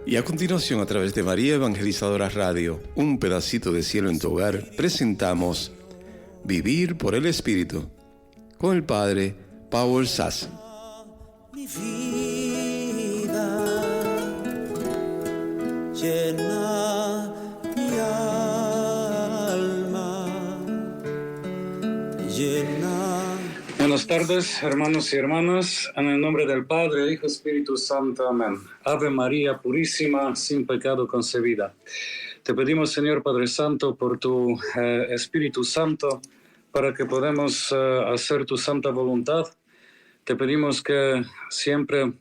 Y a continuación, a través de María Evangelizadora Radio, un pedacito de cielo en tu hogar, presentamos Vivir por el Espíritu, con el Padre Paul Sass. Mi vida llena mi alma, llena. Buenas tardes, hermanos y hermanas, en el nombre del Padre, Hijo, Espíritu Santo, amén. Ave María Purísima, sin pecado concebida. Te pedimos, Señor Padre Santo, por tu Espíritu Santo, para que podamos hacer tu santa voluntad. Te pedimos que siempre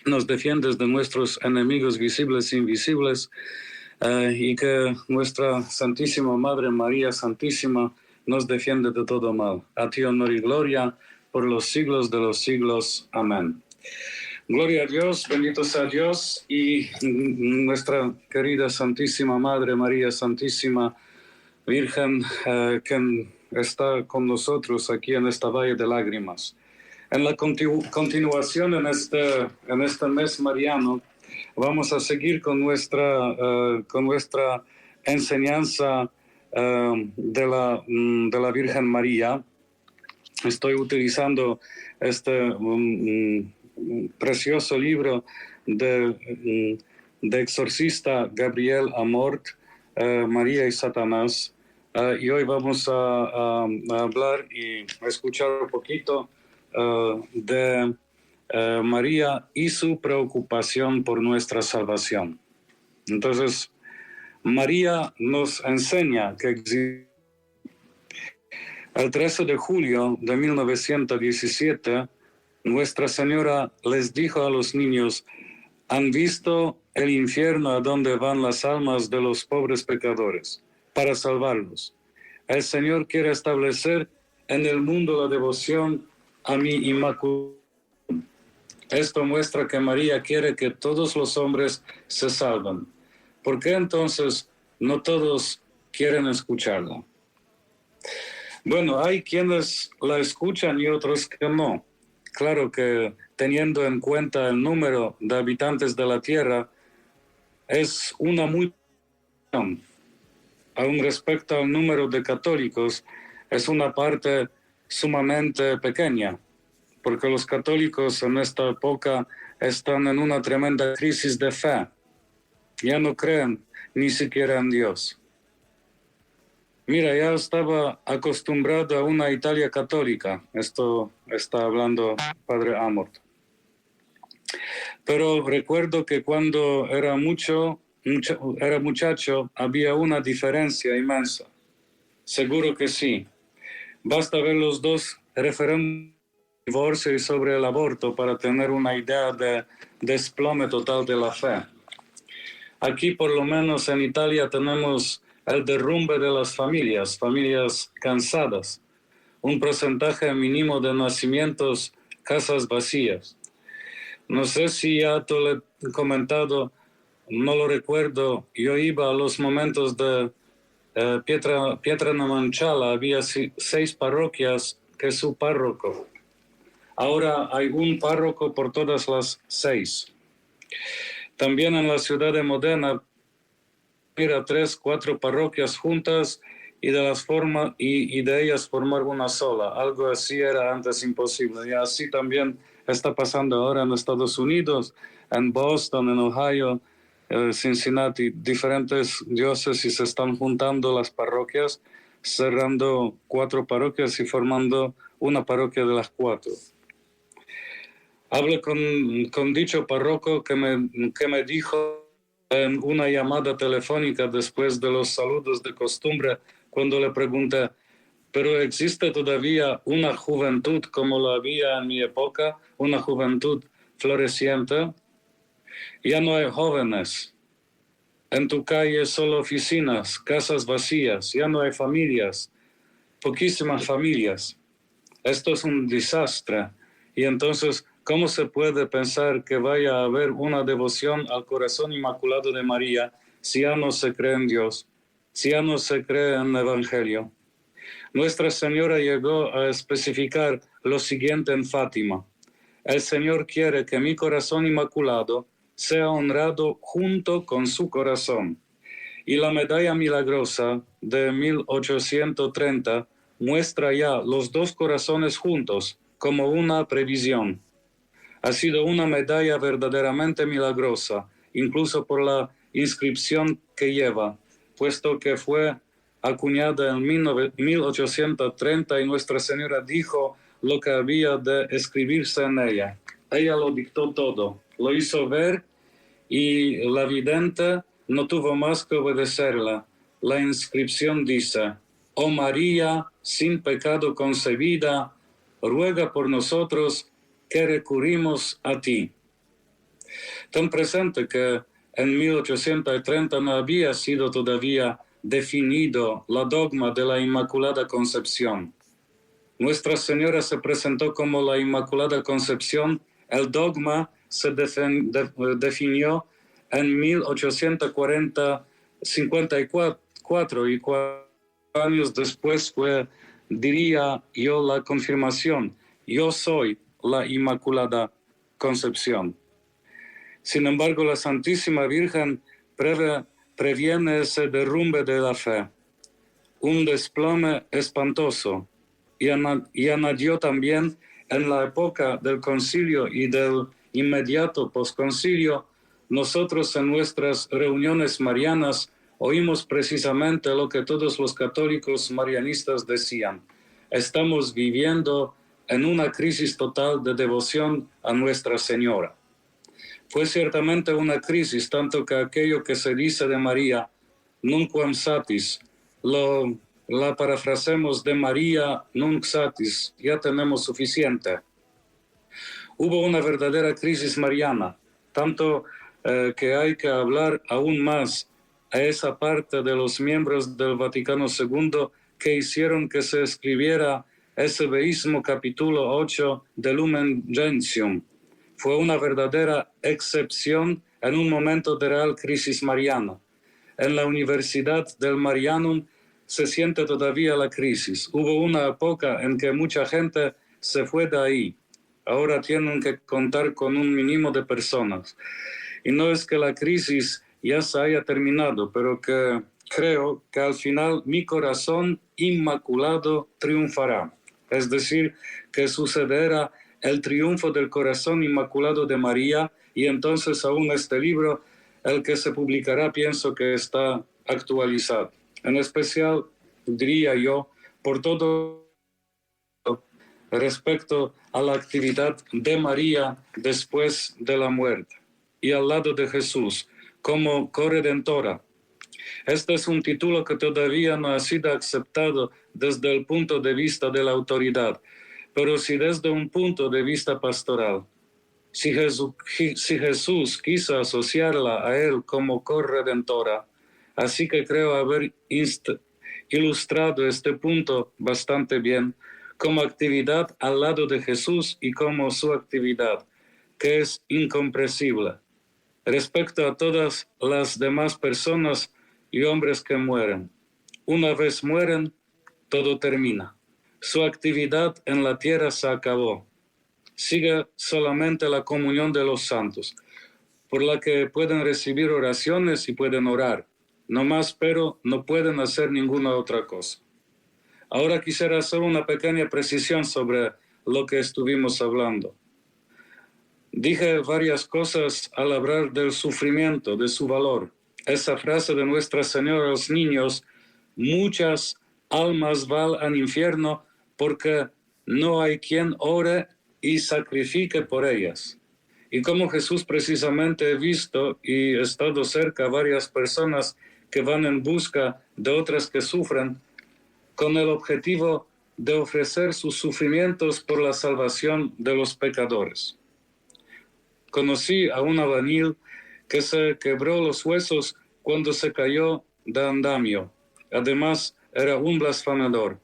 nos defiendes de nuestros enemigos visibles e invisibles, y que nuestra Santísima Madre María Santísima nos defiende de todo mal. A ti honor y gloria por los siglos de los siglos. Amén. Gloria a Dios, bendito sea Dios y nuestra querida Santísima Madre María Santísima Virgen, que está con nosotros aquí en esta valle de lágrimas. En la continuación en este mes mariano vamos a seguir con nuestra enseñanza de la Virgen María. Estoy utilizando este precioso libro de exorcista Gabriel Amort, María y Satanás, y hoy vamos a hablar y a escuchar un poquito de María y su preocupación por nuestra salvación. Entonces, María nos enseña que el 13 de julio de 1917, Nuestra Señora les dijo a los niños: ¿han visto el infierno a donde van las almas de los pobres pecadores para salvarlos? El Señor quiere establecer en el mundo la devoción a mi Inmaculada. Esto muestra que María quiere que todos los hombres se salven. ¿Por qué entonces no todos quieren escucharla? Bueno, hay quienes la escuchan y otros que no. Claro que teniendo en cuenta el número de habitantes de la tierra, es una muy... Aún respecto al número de católicos, es una parte sumamente pequeña, porque los católicos en esta época están en una tremenda crisis de fe. Ya no creen ni siquiera en Dios. Mira, ya estaba acostumbrado a una Italia católica. Esto está hablando Padre Amort. Pero recuerdo que cuando era muchacho, había una diferencia inmensa. Seguro que sí. Basta ver los dos referéndums sobre el divorcio y sobre el aborto para tener una idea de desplome total de la fe. Aquí, por lo menos en Italia, tenemos el derrumbe de las familias cansadas, un porcentaje mínimo de nacimientos, casas vacías. No sé si ya te lo he comentado, no lo recuerdo. Yo iba a los momentos de Pietranomanchala, había 6 parroquias que su párroco. Ahora hay un párroco por todas las 6. También en la ciudad de Modena, mira, 3, 4 parroquias juntas y de ellas formar una sola. Algo así era antes imposible. Y así también está pasando ahora en Estados Unidos, en Boston, en Ohio, Cincinnati. Diferentes diócesis se están juntando las parroquias, cerrando 4 parroquias y formando una parroquia de las 4. Hablé con dicho párroco que me dijo en una llamada telefónica después de los saludos de costumbre, cuando le pregunté: ¿pero existe todavía una juventud como la había en mi época, una juventud floreciente? Ya no hay jóvenes. En tu calle solo oficinas, casas vacías, ya no hay familias, poquísimas familias. Esto es un desastre. Y entonces, ¿cómo se puede pensar que vaya a haber una devoción al corazón inmaculado de María si ya no se cree en Dios, si ya no se cree en el Evangelio? Nuestra Señora llegó a especificar lo siguiente en Fátima: el Señor quiere que mi corazón inmaculado sea honrado junto con su corazón. Y la medalla milagrosa de 1830 muestra ya los dos corazones juntos como una previsión. Ha sido una medalla verdaderamente milagrosa, incluso por la inscripción que lleva, puesto que fue acuñada en 1830 y Nuestra Señora dijo lo que había de escribirse en ella. Ella lo dictó todo, lo hizo ver y la vidente no tuvo más que obedecerla. La inscripción dice: «Oh María, sin pecado concebida, ruega por nosotros que recurrimos a ti». Tan presente que en 1830 no había sido todavía definido la dogma de la Inmaculada Concepción. Nuestra Señora se presentó como la Inmaculada Concepción. El dogma se definió en 1854 y 4 años después fue, diría yo, la confirmación. Yo soy la Inmaculada Concepción. Sin embargo, la Santísima Virgen previene ese derrumbe de la fe, un desplome espantoso, y añadió también en la época del concilio y del inmediato posconcilio, nosotros en nuestras reuniones marianas oímos precisamente lo que todos los católicos marianistas decían: estamos viviendo en una crisis total de devoción a Nuestra Señora. Fue ciertamente una crisis, tanto que aquello que se dice de María, nunquam satis, la parafrasemos de María nunc satis, ya tenemos suficiente. Hubo una verdadera crisis mariana, tanto que hay que hablar aún más a esa parte de los miembros del Vaticano II que hicieron que se escribiera ese bellísimo capítulo 8 de Lumen Gentium. Fue una verdadera excepción en un momento de real crisis mariana. En la Universidad del Marianum se siente todavía la crisis. Hubo una época en que mucha gente se fue de ahí. Ahora tienen que contar con un mínimo de personas. Y no es que la crisis ya se haya terminado, pero que creo que al final mi corazón inmaculado triunfará. Es decir, que sucederá el triunfo del corazón inmaculado de María, y entonces aún este libro, el que se publicará, pienso que está actualizado. En especial, diría yo, por todo respecto a la actividad de María después de la muerte y al lado de Jesús como corredentora. Este es un título que todavía no ha sido aceptado desde el punto de vista de la autoridad, pero sí desde un punto de vista pastoral. Si Jesús quiso asociarla a él como corredentora, así que creo haber ilustrado este punto bastante bien, como actividad al lado de Jesús y como su actividad, que es incomprensible. Respecto a todas las demás personas y hombres que mueren, una vez mueren, todo termina. Su actividad en la tierra se acabó. Sigue solamente la comunión de los santos, por la que pueden recibir oraciones y pueden orar, no más, pero no pueden hacer ninguna otra cosa. Ahora quisiera hacer una pequeña precisión sobre lo que estuvimos hablando. Dije varias cosas al hablar del sufrimiento, de su valor. Esa frase de Nuestra Señora a los niños: muchas almas van al infierno porque no hay quien ore y sacrifique por ellas. Y como Jesús precisamente he visto y he estado cerca a varias personas que van en busca de otras que sufren, con el objetivo de ofrecer sus sufrimientos por la salvación de los pecadores. Conocí a un albañil que se quebró los huesos cuando se cayó de andamio. Además, era un blasfemador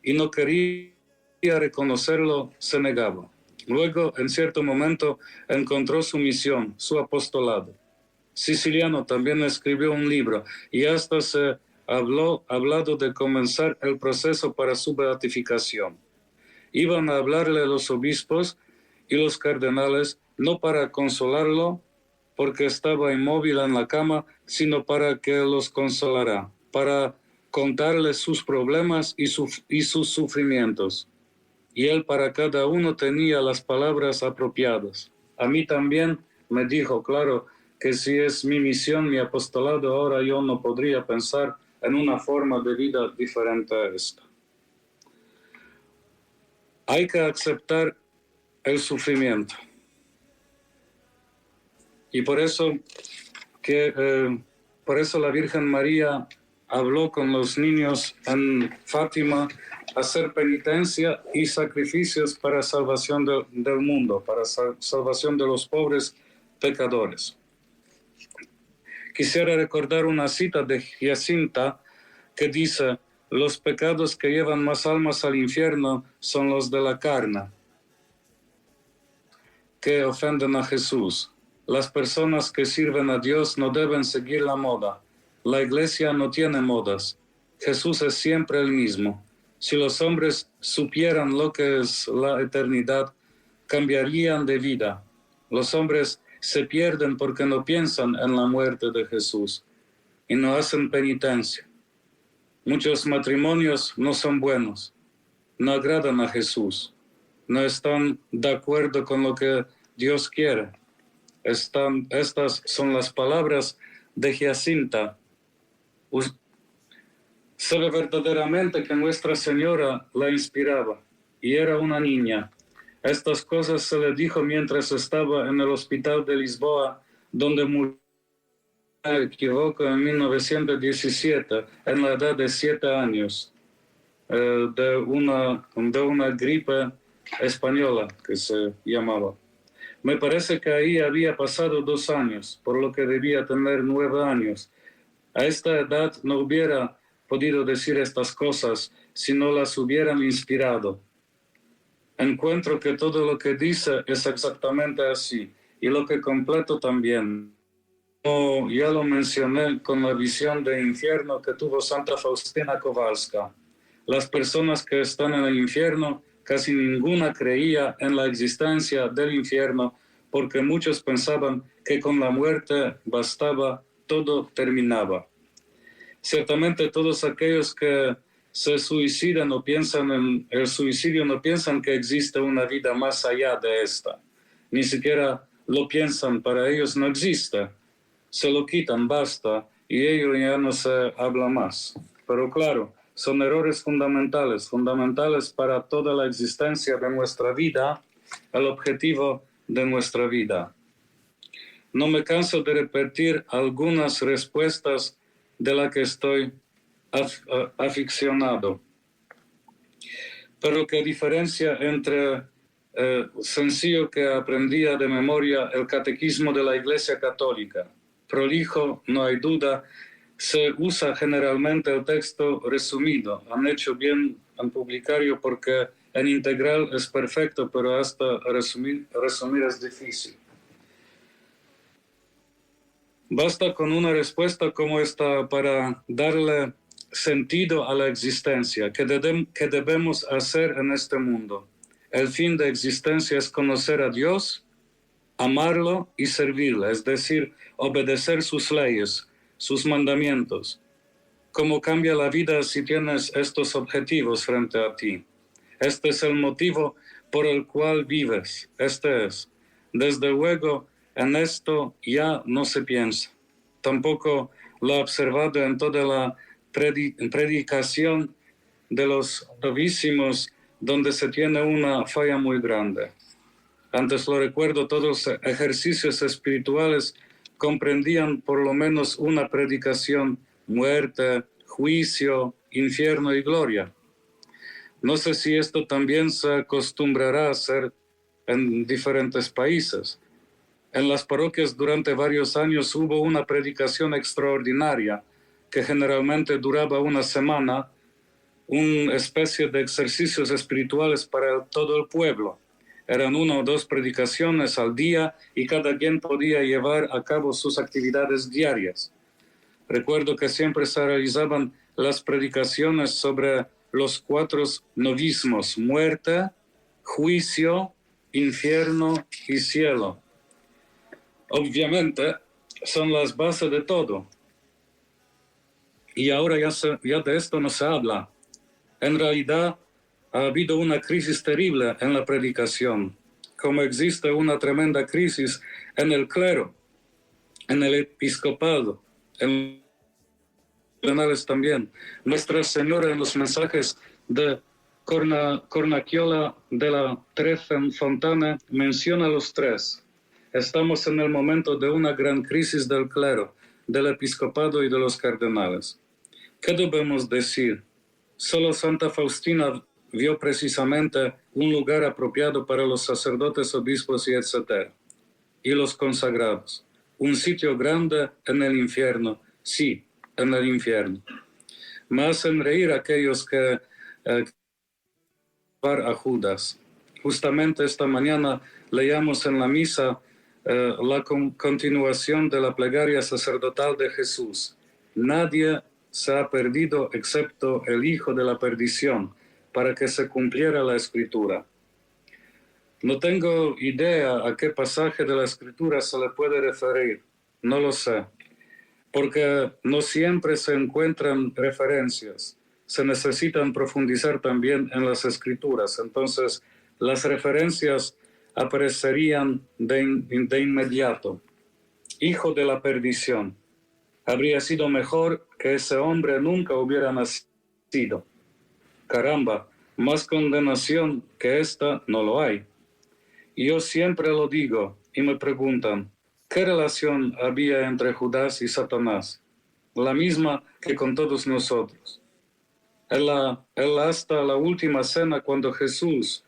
y no quería reconocerlo, se negaba. Luego, en cierto momento, encontró su misión, su apostolado. Siciliano también escribió un libro y hasta se hablado de comenzar el proceso para su beatificación. Iban a hablarle a los obispos y los cardenales no para consolarlo, porque estaba inmóvil en la cama, sino para que los consolara, para contarles sus problemas y sus sufrimientos. Y él para cada uno tenía las palabras apropiadas. A mí también me dijo, claro, que si es mi misión, mi apostolado, ahora yo no podría pensar en una forma de vida diferente a esta. Hay que aceptar el sufrimiento. Y por eso la Virgen María habló con los niños en Fátima, hacer penitencia y sacrificios para salvación del mundo, para salvación de los pobres pecadores. Quisiera recordar una cita de Jacinta que dice: los pecados que llevan más almas al infierno son los de la carne, que ofenden a Jesús. Las personas que sirven a Dios no deben seguir la moda. La iglesia no tiene modas. Jesús es siempre el mismo. Si los hombres supieran lo que es la eternidad, cambiarían de vida. Los hombres se pierden porque no piensan en la muerte de Jesús y no hacen penitencia. Muchos matrimonios no son buenos, no agradan a Jesús, no están de acuerdo con lo que Dios quiere. Estas son las palabras de Jacinta. Sabe verdaderamente que Nuestra Señora la inspiraba y era una niña. Estas cosas se le dijo mientras estaba en el hospital de Lisboa, donde murió, me equivoco, en 1917, en la edad de 7 años, de una gripe española que se llamaba. Me parece que ahí había pasado 2 años, por lo que debía tener 9 años. A esta edad no hubiera podido decir estas cosas si no las hubieran inspirado. Encuentro que todo lo que dice es exactamente así, y lo que completo también. Como ya lo mencioné con la visión de infierno que tuvo Santa Faustina Kowalska. Las personas que están en el infierno, casi ninguna creía en la existencia del infierno, porque muchos pensaban que con la muerte bastaba, todo terminaba. Ciertamente todos aquellos que se suicidan o piensan en el suicidio no piensan que existe una vida más allá de esta. Ni siquiera lo piensan, para ellos no existe. Se lo quitan, basta, y ello ya no se habla más. Pero claro, son errores fundamentales para toda la existencia de nuestra vida, el objetivo de nuestra vida. No me canso de repetir algunas respuestas de las que estoy aficionado. Pero qué diferencia entre sencillo que aprendía de memoria el catequismo de la Iglesia Católica. Prolijo, no hay duda, se usa generalmente el texto resumido. Han hecho bien en publicarlo porque en integral es perfecto, pero hasta resumir es difícil. Basta con una respuesta como esta para darle sentido a la existencia. ¿Qué debemos hacer en este mundo? El fin de existencia es conocer a Dios, amarlo y servirle, es decir, obedecer sus leyes, sus mandamientos. ¿Cómo cambia la vida si tienes estos objetivos frente a ti? Este es el motivo por el cual vives. Este es. Desde luego, en esto ya no se piensa. Tampoco lo he observado en toda la predicación de los novísimos, donde se tiene una falla muy grande. Antes lo recuerdo, todos los ejercicios espirituales comprendían por lo menos una predicación: muerte, juicio, infierno y gloria. No sé si esto también se acostumbrará a hacer en diferentes países. En las parroquias durante varios años hubo una predicación extraordinaria que generalmente duraba una semana, una especie de ejercicios espirituales para todo el pueblo. Eran 1 o 2 predicaciones al día y cada quien podía llevar a cabo sus actividades diarias. Recuerdo que siempre se realizaban las predicaciones sobre los 4 novismos: muerte, juicio, infierno y cielo. obviamente son las bases de todo. Y ahora ya de esto no se habla. En realidad ha habido una crisis terrible en la predicación, como existe una tremenda crisis en el clero, en el episcopado, en los cardenales también. Nuestra Señora en los mensajes de Cornacchiola de la Fontana menciona los tres. Estamos en el momento de una gran crisis del clero, del episcopado y de los cardenales. ¿Qué debemos decir? Solo Santa Faustina vio precisamente un lugar apropiado para los sacerdotes, obispos y etc. Y los consagrados. Un sitio grande en el infierno, sí, en el infierno. Me hacen reír aquellos que a Judas. Justamente esta mañana leíamos en la misa la continuación de la plegaria sacerdotal de Jesús. Nadie se ha perdido excepto el hijo de la perdición, para que se cumpliera la escritura. No tengo idea a qué pasaje de la escritura se le puede referir, no lo sé, porque no siempre se encuentran referencias. Se necesitan profundizar también en las escrituras. Entonces, las referencias aparecerían de inmediato. Hijo de la perdición. Habría sido mejor que ese hombre nunca hubiera nacido. Caramba, más condenación que esta no lo hay. Y yo siempre lo digo y me preguntan, ¿qué relación había entre Judas y Satanás? La misma que con todos nosotros. Él hasta la última cena, cuando Jesús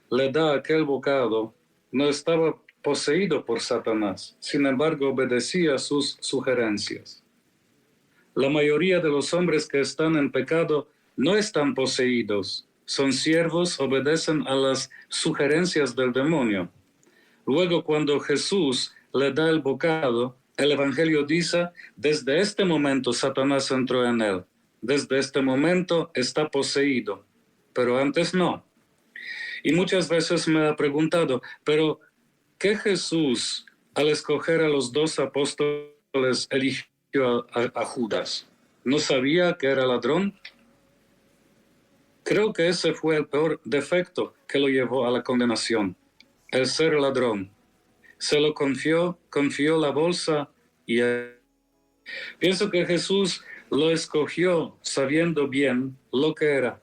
le da aquel bocado, no estaba poseído por Satanás, sin embargo obedecía sus sugerencias. La mayoría de los hombres que están en pecado no están poseídos, son siervos, obedecen a las sugerencias del demonio. Luego, cuando Jesús le da el bocado, el Evangelio dice, desde este momento Satanás entró en él. Desde este momento está poseído, pero antes no. Y muchas veces me ha preguntado, pero ¿qué Jesús, al escoger a los 2 apóstoles, eligió a Judas? ¿No sabía que era ladrón? Creo que ese fue el peor defecto que lo llevó a la condenación, el ser ladrón. Se lo confió la bolsa y pienso que Jesús lo escogió sabiendo bien lo que era,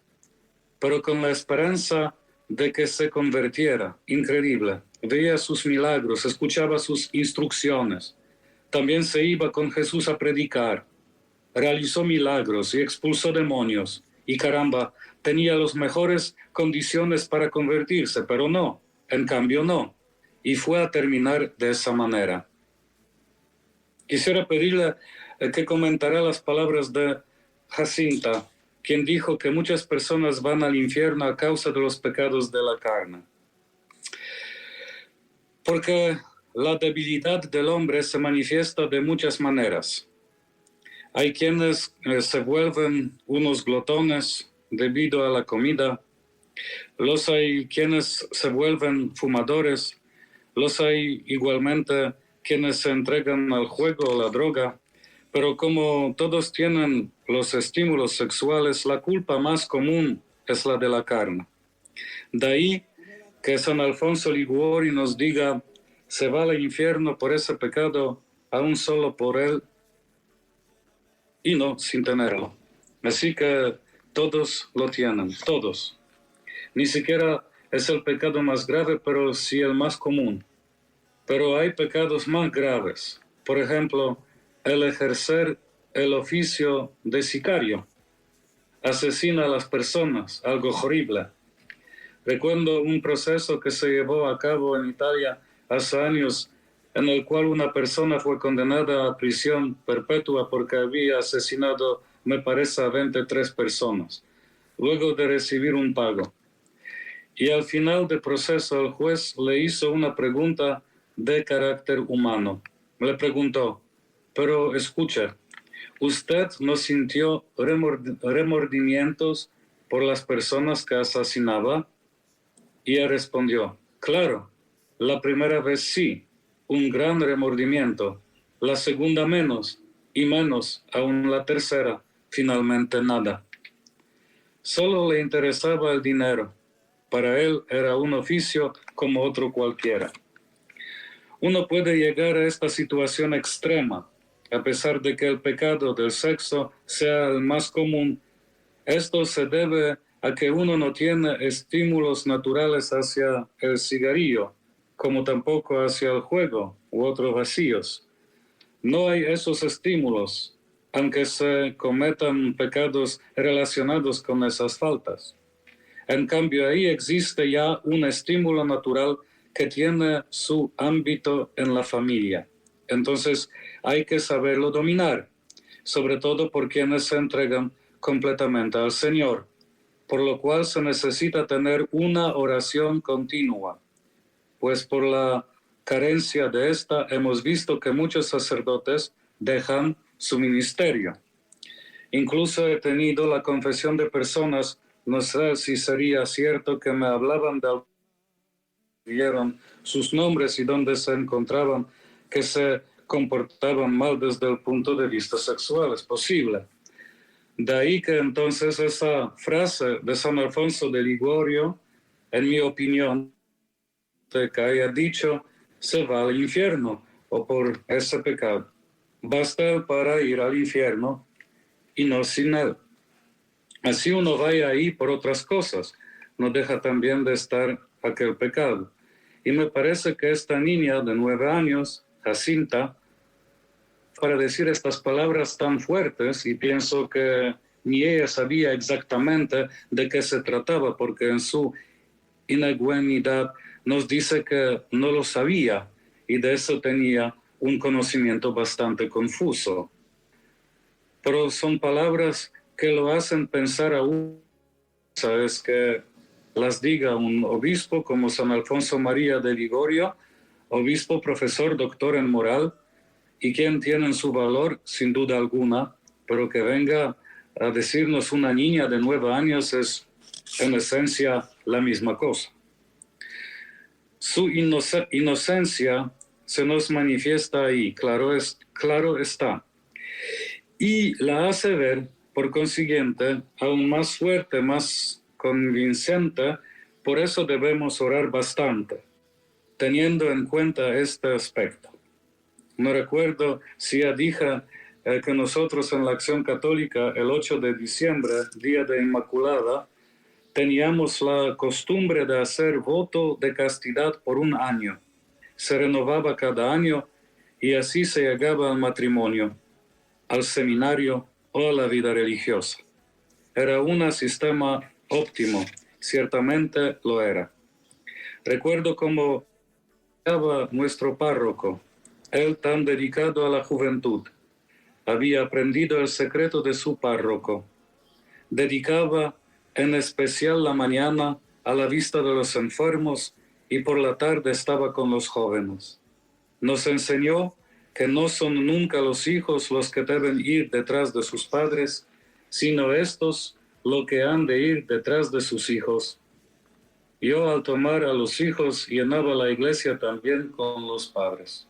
pero con la esperanza de que se convirtiera. Increíble. Veía sus milagros, escuchaba sus instrucciones. También se iba con Jesús a predicar. Realizó milagros y expulsó demonios. Y caramba, tenía las mejores condiciones para convertirse, pero no, en cambio no. Y fue a terminar de esa manera. Quisiera pedirle que comentara las palabras de Jacinta, quien dijo que muchas personas van al infierno a causa de los pecados de la carne. Porque la debilidad del hombre se manifiesta de muchas maneras. Hay quienes se vuelven unos glotones debido a la comida, hay quienes se vuelven fumadores, hay igualmente quienes se entregan al juego o la droga, pero como todos tienen los estímulos sexuales, la culpa más común es la de la carne. De ahí que San Alfonso Liguori nos diga, se va al infierno por ese pecado, aún solo por él, y no sin tenerlo. Así que todos lo tienen, todos. Ni siquiera es el pecado más grave, pero sí el más común. Pero hay pecados más graves. Por ejemplo, el ejercer el oficio de sicario. Asesina a las personas, algo horrible. Recuerdo un proceso que se llevó a cabo en Italia hace años, en el cual una persona fue condenada a prisión perpetua porque había asesinado, me parece, a 23 personas, luego de recibir un pago. Y al final del proceso, el juez le hizo una pregunta de carácter humano. Le preguntó, pero escucha, ¿usted no sintió remordimientos por las personas que asesinaba? Y él respondió, claro, la primera vez sí, un gran remordimiento, la segunda menos, y menos aún la tercera, finalmente nada. Solo le interesaba el dinero. Para él era un oficio como otro cualquiera. Uno puede llegar a esta situación extrema, a pesar de que el pecado del sexo sea el más común. Esto se debe a que uno no tiene estímulos naturales hacia el cigarrillo, como tampoco hacia el juego u otros vacíos. No hay esos estímulos, aunque se cometan pecados relacionados con esas faltas. En cambio, ahí existe ya un estímulo natural que tiene su ámbito en la familia. Entonces, hay que saberlo dominar, sobre todo por quienes se entregan completamente al Señor, por lo cual se necesita tener una oración continua, pues por la carencia de esta hemos visto que muchos sacerdotes dejan su ministerio. Incluso he tenido la confesión de personas, no sé si sería cierto, que me hablaban de vieron sus nombres y dónde se encontraban, que se comportaban mal desde el punto de vista sexual. Es posible. De ahí que entonces esa frase de San Alfonso de Ligorio, en mi opinión, de que haya dicho, se va al infierno o por ese pecado. Basta él para ir al infierno y no sin él. Así uno vaya ahí por otras cosas, no deja también de estar aquel pecado. Y me parece que esta niña de 9 años, Jacinta, para decir estas palabras tan fuertes, y pienso que ni ella sabía exactamente de qué se trataba, porque en su ingenuidad nos dice que no lo sabía, y de eso tenía un conocimiento bastante confuso. Pero son palabras que lo hacen pensar aún, sabes, que las diga un obispo como San Alfonso María de Ligorio, obispo, profesor, doctor en moral, y quien tiene su valor sin duda alguna, pero que venga a decirnos una niña de 9 años es en esencia la misma cosa. Su inocencia se nos manifiesta ahí, claro está, y la hace ver, por consiguiente, aún más fuerte, más convincente. Por eso debemos orar bastante, teniendo en cuenta este aspecto. No recuerdo si ya dije que nosotros en la Acción Católica, el 8 de diciembre, Día de Inmaculada, teníamos la costumbre de hacer voto de castidad por 1 año. Se renovaba cada año y así se llegaba al matrimonio, al seminario o a la vida religiosa. Era un sistema óptimo, ciertamente lo era. Recuerdo cómo estaba nuestro párroco, él tan dedicado a la juventud. Había aprendido el secreto de su párroco. Dedicaba en especial la mañana a la vista de los enfermos y por la tarde estaba con los jóvenes. Nos enseñó que no son nunca los hijos los que deben ir detrás de sus padres, sino estos los que han de ir detrás de sus hijos. Yo, al tomar a los hijos, llenaba la iglesia también con los padres.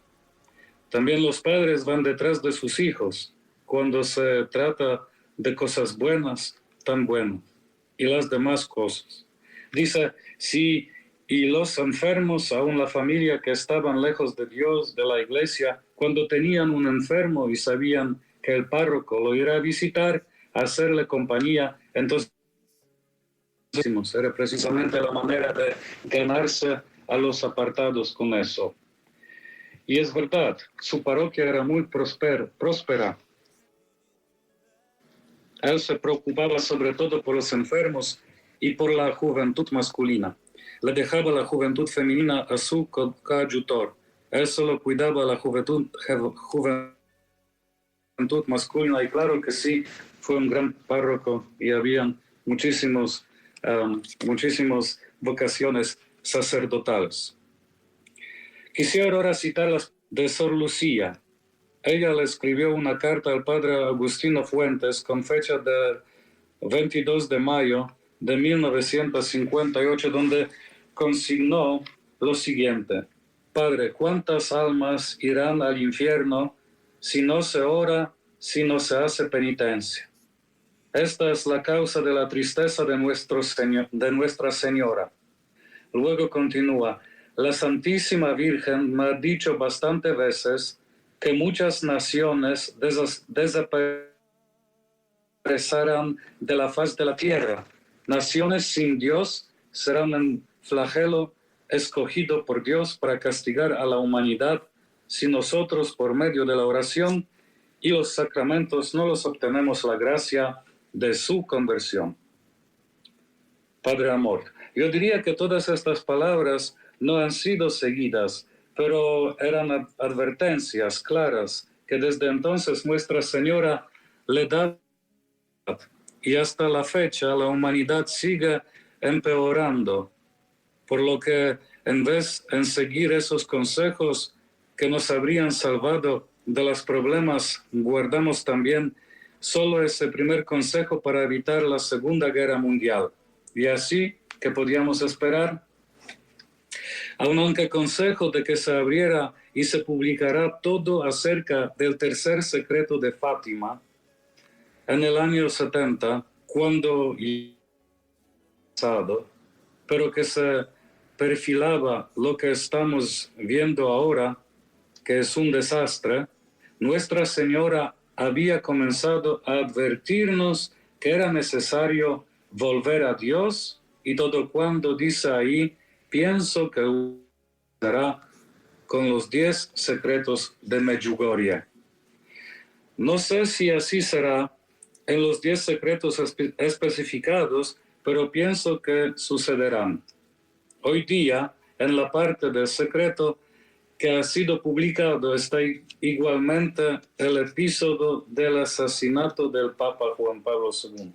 También los padres van detrás de sus hijos cuando se trata de cosas buenas, tan buenas, y las demás cosas. Dice, sí, y los enfermos, aún la familia que estaban lejos de Dios, de la iglesia, cuando tenían un enfermo y sabían que el párroco lo irá a visitar, a hacerle compañía, entonces era precisamente la manera de ganarse a los apartados con eso. Y es verdad, su parroquia era muy próspera. Él se preocupaba sobre todo por los enfermos y por la juventud masculina. Le dejaba la juventud femenina a su coadjutor. Él solo cuidaba la juventud masculina, y claro que sí, fue un gran párroco y habían muchísimas vocaciones sacerdotales. Quisiera ahora citar las de Sor Lucía. Ella le escribió una carta al padre Agustino Fuentes con fecha del 22 de mayo de 1958, donde consignó lo siguiente: Padre, ¿cuántas almas irán al infierno si no se ora, si no se hace penitencia? Esta es la causa de la tristeza de Nuestra Señora. Luego continúa, la Santísima Virgen me ha dicho bastantes veces que muchas naciones desaparecerán de la faz de la tierra. Naciones sin Dios serán un flagelo escogido por Dios para castigar a la humanidad si nosotros por medio de la oración y los sacramentos no los obtenemos la gracia de su conversión. Padre amor, yo diría que todas estas palabras no han sido seguidas, pero eran advertencias claras que desde entonces Nuestra Señora le da, y hasta la fecha la humanidad sigue empeorando, por lo que en vez de seguir esos consejos que nos habrían salvado de los problemas, guardamos también solo ese primer consejo para evitar la Segunda Guerra Mundial. Y así, ¿qué podíamos esperar? Aunque consejo de que se abriera y se publicará todo acerca del tercer secreto de Fátima, en el año 70, cuando pero que se perfilaba lo que estamos viendo ahora, que es un desastre, Nuestra Señora había comenzado a advertirnos que era necesario volver a Dios, y todo cuando dice ahí, pienso que será con los 10 secretos de Medjugorje. No sé si así será en los 10 secretos especificados, pero pienso que sucederán. Hoy día, en la parte del secreto que ha sido publicado, está igualmente el episodio del asesinato del Papa Juan Pablo II.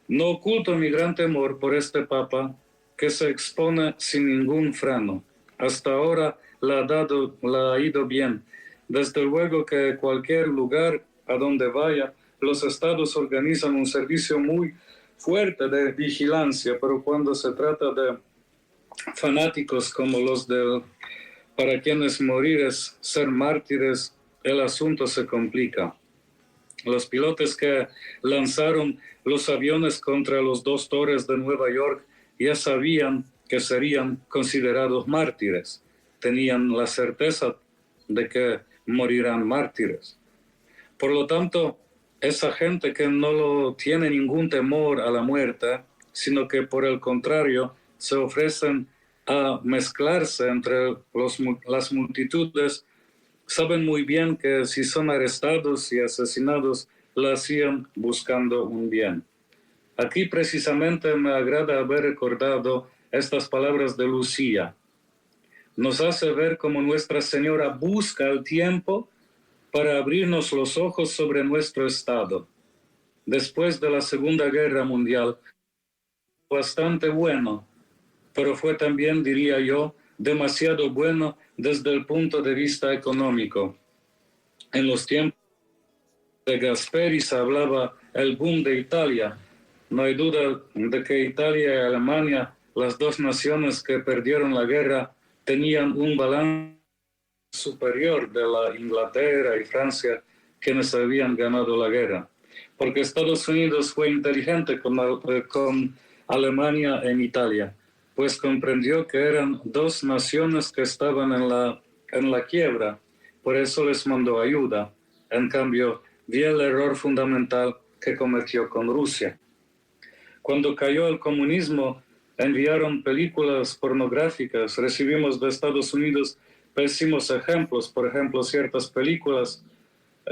No oculto mi gran temor por este Papa, que se expone sin ningún freno. Hasta ahora le ha ido bien. Desde luego que cualquier lugar a donde vaya, los estados organizan un servicio muy fuerte de vigilancia, pero cuando se trata de fanáticos como los para quienes morir es ser mártires, el asunto se complica. Los pilotos que lanzaron los aviones contra los 2 torres de Nueva York ya sabían que serían considerados mártires. Tenían la certeza de que morirán mártires. Por lo tanto, esa gente que no tiene ningún temor a la muerte, sino que por el contrario se ofrecen a mezclarse entre las multitudes, saben muy bien que si son arrestados y asesinados, lo hacían buscando un bien. Aquí precisamente me agrada haber recordado estas palabras de Lucía. Nos hace ver cómo Nuestra Señora busca el tiempo para abrirnos los ojos sobre nuestro estado. Después de la Segunda Guerra Mundial, bastante bueno, pero fue también, diría yo, demasiado bueno desde el punto de vista económico. En los tiempos de Gasperi se hablaba el boom de Italia. No hay duda de que Italia y Alemania, las 2 naciones que perdieron la guerra, tenían un balance superior de la Inglaterra y Francia, quienes habían ganado la guerra. Porque Estados Unidos fue inteligente con Alemania en Italia, pues comprendió que eran 2 naciones que estaban en la quiebra, por eso les mandó ayuda. En cambio, vi el error fundamental que cometió con Rusia. Cuando cayó el comunismo, enviaron películas pornográficas, recibimos de Estados Unidos pésimos ejemplos, por ejemplo, ciertas películas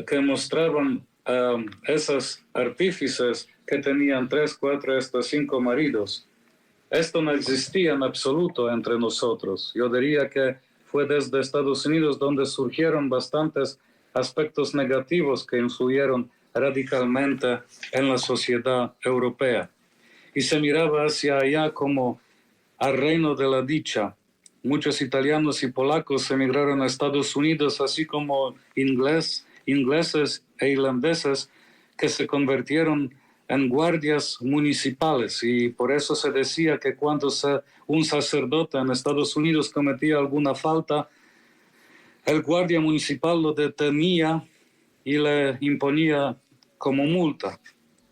que mostraban a esos artífices que tenían 3, 4, hasta 5 maridos. Esto no existía en absoluto entre nosotros. Yo diría que fue desde Estados Unidos donde surgieron bastantes aspectos negativos que influyeron radicalmente en la sociedad europea. Y se miraba hacia allá como al reino de la dicha. Muchos italianos y polacos emigraron a Estados Unidos, así como ingleses e irlandeses que se convirtieron en guardias municipales, y por eso se decía que cuando un sacerdote en Estados Unidos cometía alguna falta, el guardia municipal lo detenía y le imponía como multa.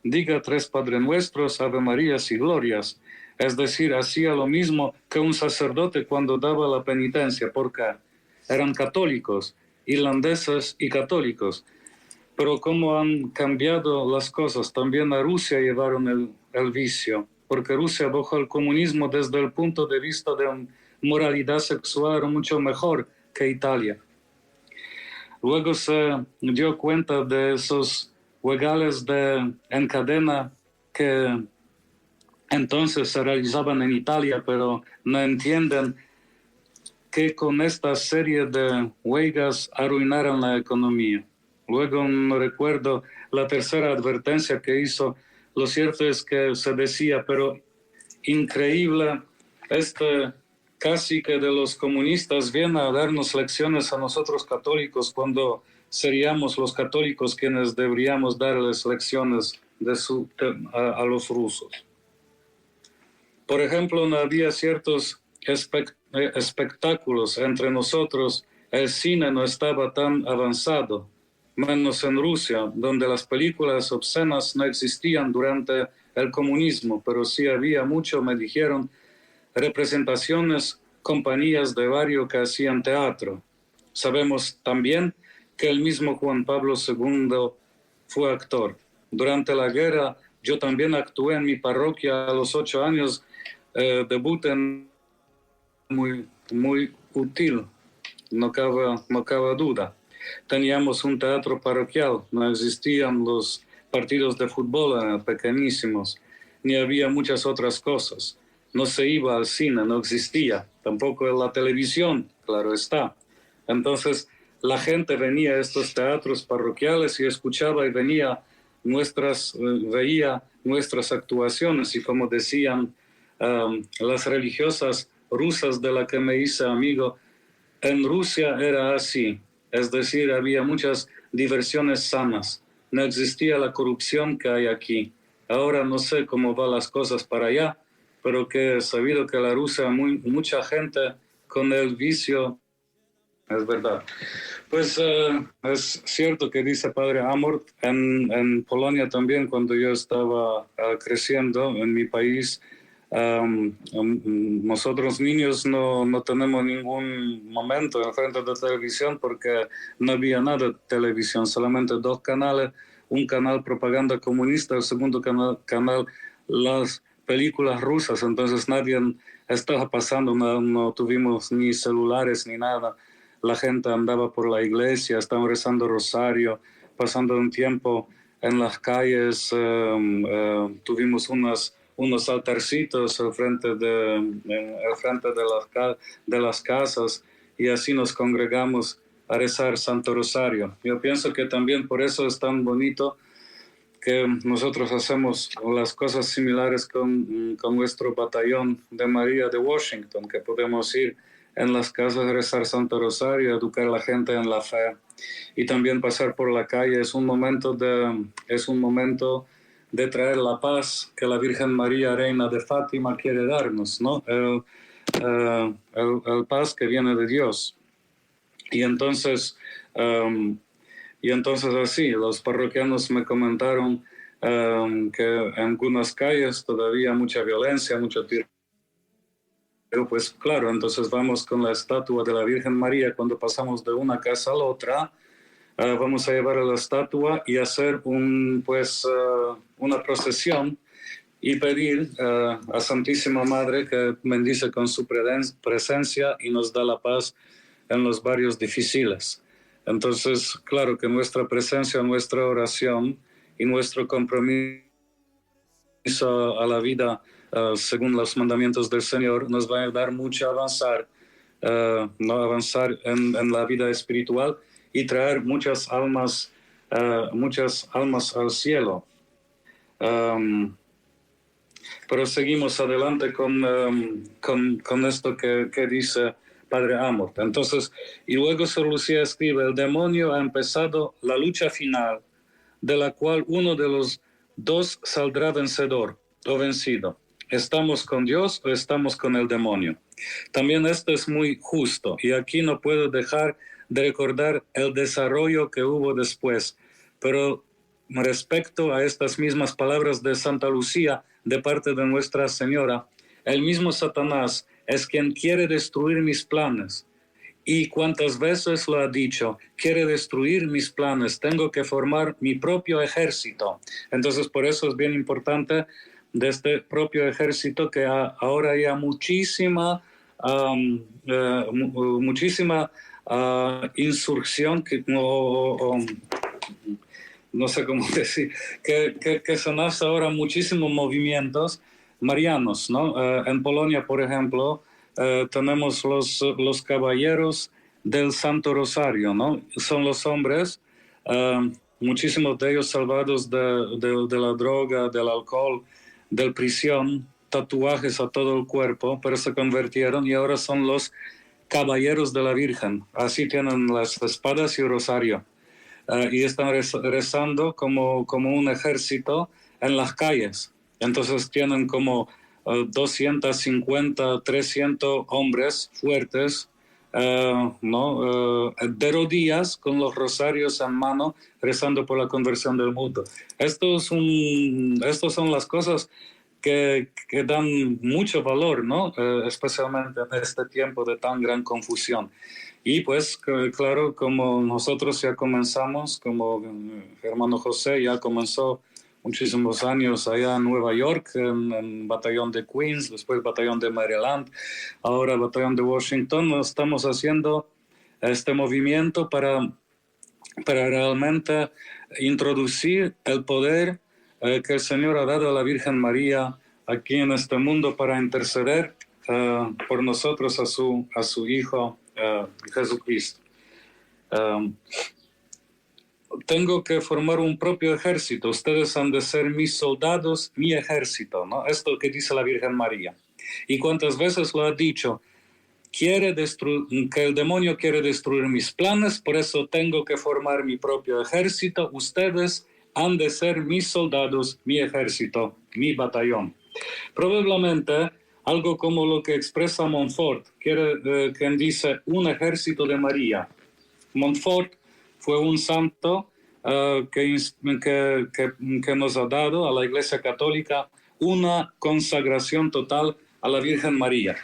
Diga 3 Padre Nuestros, Ave Marías y Glorias. Es decir, hacía lo mismo que un sacerdote cuando daba la penitencia, porque eran católicos, irlandeses y católicos. Pero cómo han cambiado las cosas, también a Rusia llevaron el vicio, porque Rusia bajo el comunismo desde el punto de vista de moralidad sexual era mucho mejor que Italia. Luego se dio cuenta de esos huelgas en cadena que entonces se realizaban en Italia, pero no entienden que con esta serie de huelgas arruinaron la economía. Luego no recuerdo la tercera advertencia que hizo. Lo cierto es que se decía, pero increíble, casi que de los comunistas viene a darnos lecciones a nosotros católicos cuando seríamos los católicos quienes deberíamos darles lecciones a los rusos. Por ejemplo, no había ciertos espectáculos entre nosotros, el cine no estaba tan avanzado, menos en Rusia, donde las películas obscenas no existían durante el comunismo, pero sí había mucho, me dijeron, representaciones, compañías de barrio que hacían teatro. Sabemos también que el mismo Juan Pablo II fue actor. Durante la guerra yo también actué en mi parroquia a los 8 años, debuté muy útil, no cabe duda. Teníamos un teatro parroquial, no existían los partidos de fútbol pequeñísimos, ni había muchas otras cosas. No se iba al cine, no existía, tampoco en la televisión, claro está. Entonces la gente venía a estos teatros parroquiales y escuchaba y veía nuestras actuaciones, y como decían las religiosas rusas de las que me hice amigo, en Rusia era así, es decir, había muchas diversiones sanas, no existía la corrupción que hay aquí. Ahora no sé cómo van las cosas para allá, pero que he sabido que la Rusia, mucha gente con el vicio, es verdad. Pues es cierto que dice Padre Amort, en Polonia también, cuando yo estaba creciendo en mi país, nosotros niños no tenemos ningún momento en frente de televisión porque no había nada de televisión, solamente 2 canales, un canal propaganda comunista, el segundo canal las películas rusas, entonces nadie estaba pasando, no tuvimos ni celulares ni nada. La gente andaba por la iglesia, estaban rezando rosario, pasando un tiempo en las calles, tuvimos unos altarcitos al frente de las casas, y así nos congregamos a rezar Santo Rosario. Yo pienso que también por eso es tan bonito que nosotros hacemos las cosas similares con nuestro batallón de María de Washington, que podemos ir en las casas a rezar Santo Rosario, educar a la gente en la fe y también pasar por la calle. Es un momento de traer la paz que la Virgen María, Reina de Fátima, quiere darnos, ¿no? El paz que viene de Dios. Y entonces así, los parroquianos me comentaron que en algunas calles todavía mucha violencia, mucho tiro. Pero pues claro, entonces vamos con la estatua de la Virgen María. Cuando pasamos de una casa a la otra, vamos a llevar a la estatua y hacer una procesión y pedir a Santísima Madre que bendice con su presencia y nos da la paz en los barrios difíciles. Entonces, claro que nuestra presencia, nuestra oración y nuestro compromiso a la vida según los mandamientos del Señor nos va a ayudar mucho a avanzar en la vida espiritual y traer muchas almas al cielo. Pero seguimos adelante con esto que dice Padre Amort. Entonces, y luego Sor Lucía escribe: el demonio ha empezado la lucha final, de la cual uno de los dos saldrá vencedor o vencido. ¿Estamos con Dios o estamos con el demonio? También esto es muy justo, y aquí no puedo dejar de recordar el desarrollo que hubo después. Pero respecto a estas mismas palabras de Santa Lucía de parte de Nuestra Señora, el mismo Satanás es quien quiere destruir mis planes. Y cuántas veces lo ha dicho, quiere destruir mis planes, tengo que formar mi propio ejército. Entonces, por eso es bien importante de este propio ejército que ahora hay muchísima insurrección, no sé cómo decir, que se nace ahora muchísimos movimientos marianos, ¿no? En Polonia, por ejemplo, tenemos los caballeros del Santo Rosario, ¿no? Son los hombres, muchísimos de ellos salvados de la droga, del alcohol, de prisión, tatuajes a todo el cuerpo, pero se convirtieron y ahora son los caballeros de la Virgen. Así tienen las espadas y el rosario. Y están rezando como un ejército en las calles. Entonces tienen como 250, 300 hombres fuertes, de rodillas con los rosarios en mano, rezando por la conversión del mundo. Estos son las cosas que dan mucho valor, ¿no? Especialmente en este tiempo de tan gran confusión. Y pues, claro, como nosotros ya comenzamos, como hermano José ya comenzó muchísimos años allá en Nueva York, en el batallón de Queens, después batallón de Maryland, ahora batallón de Washington, estamos haciendo este movimiento para realmente introducir el poder que el Señor ha dado a la Virgen María aquí en este mundo para interceder por nosotros a su Hijo Jesucristo. Tengo que formar un propio ejército. Ustedes han de ser mis soldados, mi ejército, ¿no? Esto que dice la Virgen María. Y cuántas veces lo ha dicho, que el demonio quiere destruir mis planes, por eso tengo que formar mi propio ejército. Ustedes han de ser mis soldados, mi ejército, mi batallón. Probablemente algo como lo que expresa Montfort, quien dice un ejército de María. Montfort fue un santo que nos ha dado a la Iglesia Católica una consagración total a la Virgen María.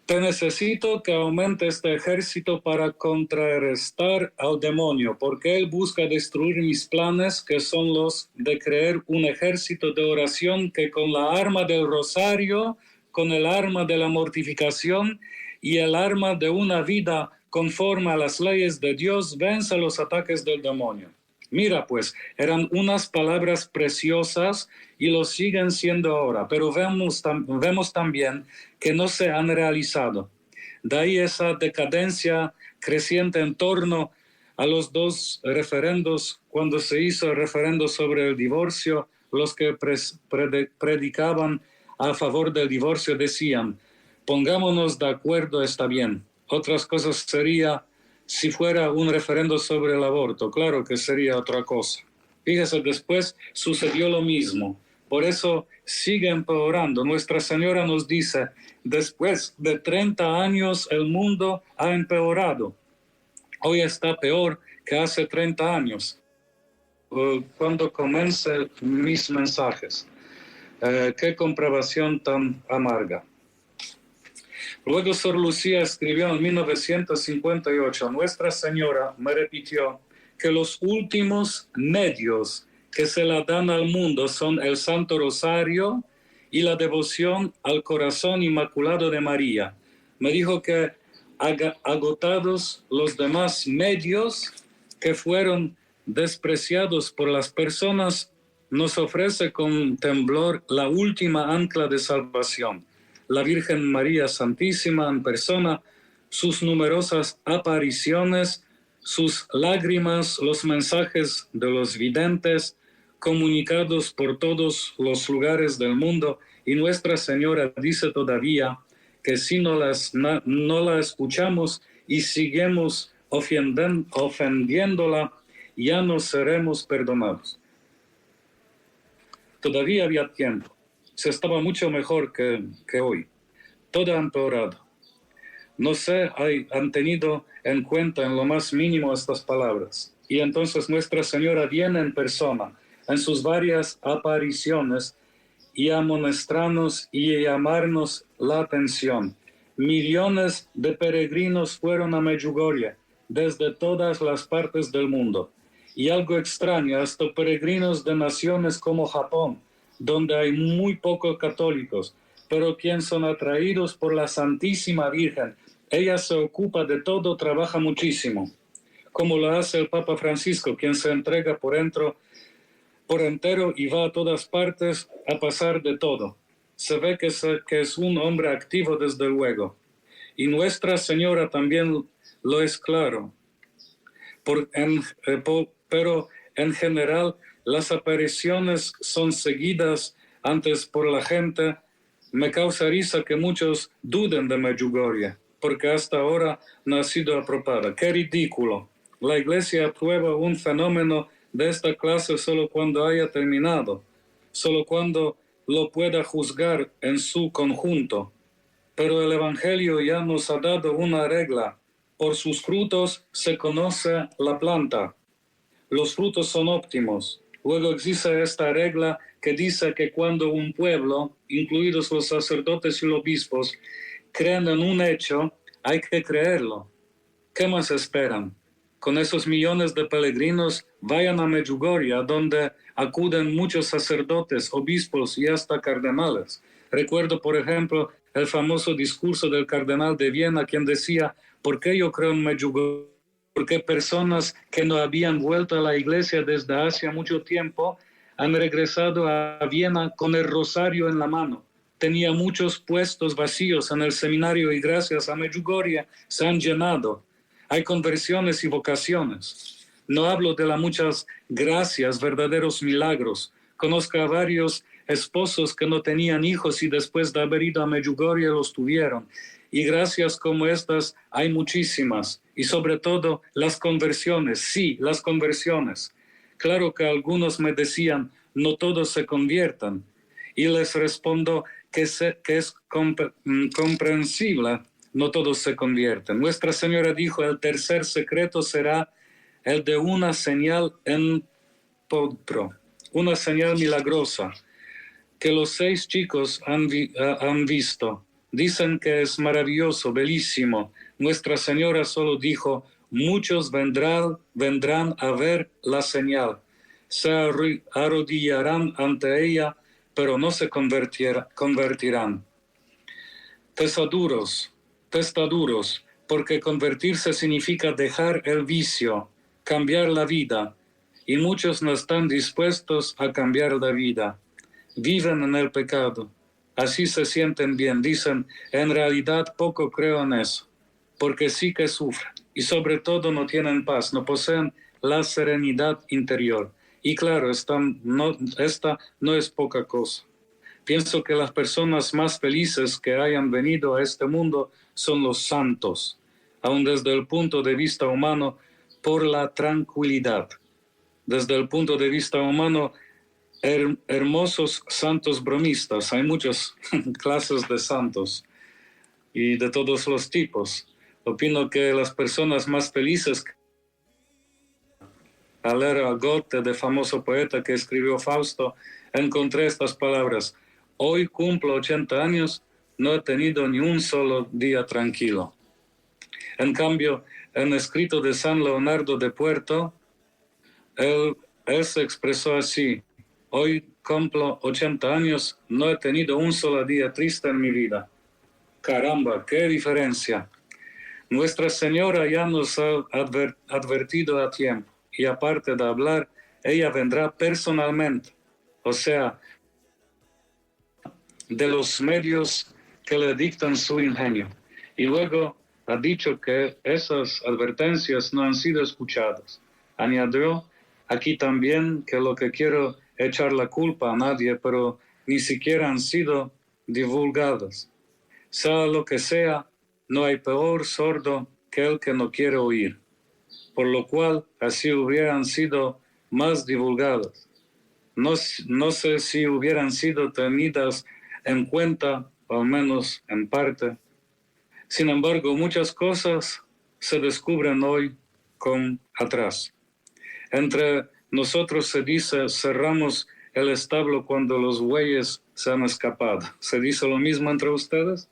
Te necesito que aumente este ejército para contrarrestar al demonio, porque él busca destruir mis planes, que son los de crear un ejército de oración que con la arma del rosario, con el arma de la mortificación y el arma de una vida conforme a las leyes de Dios, vence los ataques del demonio. Mira, pues, eran unas palabras preciosas y lo siguen siendo ahora, pero vemos también que no se han realizado. De ahí esa decadencia creciente en torno a los dos referendos. Cuando se hizo el referendo sobre el divorcio, los que predicaban a favor del divorcio decían, pongámonos de acuerdo, está bien. Otras cosas sería si fuera un referendo sobre el aborto, claro que sería otra cosa. Fíjese, después sucedió lo mismo. Por eso sigue empeorando. Nuestra Señora nos dice, después de 30 años el mundo ha empeorado. Hoy está peor que hace 30 años. Cuando comencen mis mensajes. Qué comprobación tan amarga. Luego Sor Lucía escribió en 1958, Nuestra Señora me repitió que los últimos medios que se le dan al mundo son el Santo Rosario y la devoción al corazón inmaculado de María. Me dijo que agotados los demás medios que fueron despreciados por las personas, nos ofrece con temblor la última ancla de salvación. La Virgen María Santísima en persona, sus numerosas apariciones, sus lágrimas, los mensajes de los videntes, comunicados por todos los lugares del mundo, y Nuestra Señora dice todavía que si no la escuchamos y seguimos ofendiéndola, ya no seremos perdonados. Todavía había tiempo. Se estaba mucho mejor que hoy. Todo ha empeorado. No sé, han tenido en cuenta en lo más mínimo estas palabras. Y entonces Nuestra Señora viene en persona, en sus varias apariciones, y amonestarnos y llamarnos la atención. Millones de peregrinos fueron a Medjugorje desde todas las partes del mundo. Y algo extraño, hasta peregrinos de naciones como Japón, donde hay muy pocos católicos, pero quienes son atraídos por la Santísima Virgen. Ella se ocupa de todo, trabaja muchísimo, como lo hace el Papa Francisco, quien se entrega por entero y va a todas partes a pasar de todo. Se ve que es un hombre activo desde luego. Y Nuestra Señora también lo es, claro. Pero en general las apariciones son seguidas antes por la gente. Me causa risa que muchos duden de Medjugorje, porque hasta ahora no ha sido aprobada. ¡Qué ridículo! La Iglesia aprueba un fenómeno de esta clase solo cuando haya terminado, solo cuando lo pueda juzgar en su conjunto. Pero el Evangelio ya nos ha dado una regla. Por sus frutos se conoce la planta. Los frutos son óptimos. Luego existe esta regla que dice que cuando un pueblo, incluidos los sacerdotes y los obispos, creen en un hecho, hay que creerlo. ¿Qué más esperan? Con esos millones de peregrinos, vayan a Medjugorje, donde acuden muchos sacerdotes, obispos y hasta cardenales. Recuerdo, por ejemplo, el famoso discurso del cardenal de Viena, quien decía: ¿por qué yo creo en Medjugorje? Porque personas que no habían vuelto a la iglesia desde hace mucho tiempo han regresado a Viena con el rosario en la mano. Tenía muchos puestos vacíos en el seminario y gracias a Medjugorje se han llenado. Hay conversiones y vocaciones. No hablo de las muchas gracias, verdaderos milagros. Conozco a varios esposos que no tenían hijos y después de haber ido a Medjugorje los tuvieron. Y gracias como estas hay muchísimas. Y sobre todo las conversiones. Sí, las conversiones. Claro que algunos me decían, no todos se conviertan. Y les respondo que es comprensible. No todos se convierten. Nuestra Señora dijo: el tercer secreto será el de una señal en Podpro, una señal milagrosa, que los 6 chicos han visto. Dicen que es maravilloso, bellísimo. Nuestra Señora solo dijo: muchos vendrán a ver la señal. Se arrodillarán ante ella, pero no se convertirán. Testaduros, porque convertirse significa dejar el vicio, cambiar la vida, y muchos no están dispuestos a cambiar la vida. Viven en el pecado, así se sienten bien, dicen: en realidad poco creo en eso, porque sí que sufren, y sobre todo no tienen paz, no poseen la serenidad interior. Y claro, esta no es poca cosa. Pienso que las personas más felices que hayan venido a este mundo son los santos, aun desde el punto de vista humano, por la tranquilidad. Desde el punto de vista humano, hermosos santos bromistas. Hay muchas clases de santos y de todos los tipos. Opino que las personas más felices, al leer a Goethe, el famoso poeta que escribió Fausto, encontré estas palabras: hoy cumplo 80 años, no he tenido ni un solo día tranquilo. En cambio, en el escrito de San Leonardo de Puerto, él se expresó así: hoy cumplo 80 años, no he tenido un solo día triste en mi vida. Caramba, qué diferencia. Nuestra Señora ya nos ha advertido a tiempo, y aparte de hablar, ella vendrá personalmente, o sea, de los medios que le dictan su ingenio. Y luego ha dicho que esas advertencias no han sido escuchadas. Añadió aquí también que lo que quiero echar la culpa a nadie, pero ni siquiera han sido divulgadas. Sea lo que sea, no hay peor sordo que el que no quiere oír, por lo cual así hubieran sido más divulgadas. no sé si hubieran sido tenidas en cuenta, o al menos en parte. Sin embargo, muchas cosas se descubren hoy con atrás. Entre nosotros se dice, cerramos el establo cuando los bueyes se han escapado. ¿Se dice lo mismo entre ustedes?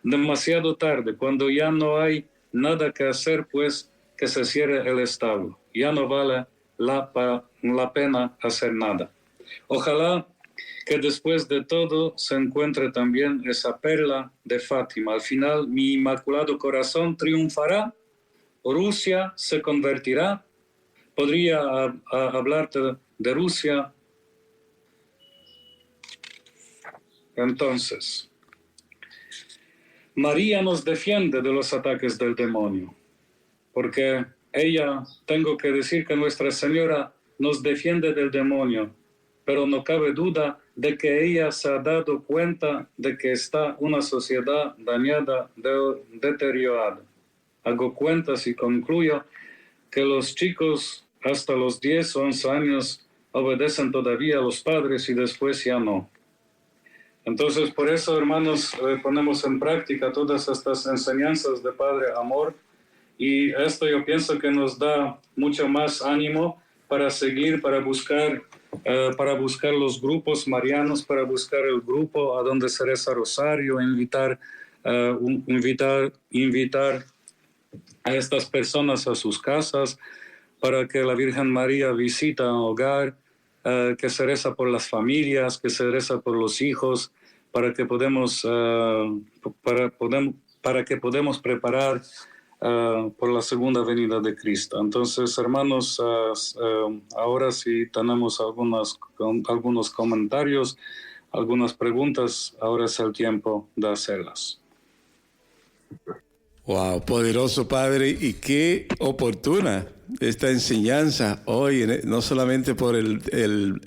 Demasiado tarde, cuando ya no hay nada que hacer, pues que se cierre el establo. Ya no vale la pena hacer nada. Ojalá que después de todo se encuentre también esa perla de Fátima. Al final, mi inmaculado corazón triunfará, Rusia se convertirá. Podría hablarte de Rusia. Entonces, María nos defiende de los ataques del demonio, porque ella, tengo que decir que Nuestra Señora nos defiende del demonio, pero no cabe duda de que ella se ha dado cuenta de que está una sociedad dañada, deteriorada. Hago cuentas y concluyo que los chicos hasta los 10 o 11 años obedecen todavía a los padres y después ya no. Entonces, por eso, hermanos, ponemos en práctica todas estas enseñanzas de Padre Amor, y esto yo pienso que nos da mucho más ánimo para seguir, para buscar los grupos marianos, para buscar el grupo a donde se reza rosario, invitar a estas personas a sus casas, para que la Virgen María visita un hogar, que se reza por las familias, que se reza por los hijos, para que podemos preparar por la segunda venida de Cristo. Entonces, hermanos, ahora sí tenemos algunos comentarios, algunas preguntas. Ahora es el tiempo de hacerlas. Wow, poderoso Padre, y qué oportuna esta enseñanza hoy, no solamente por el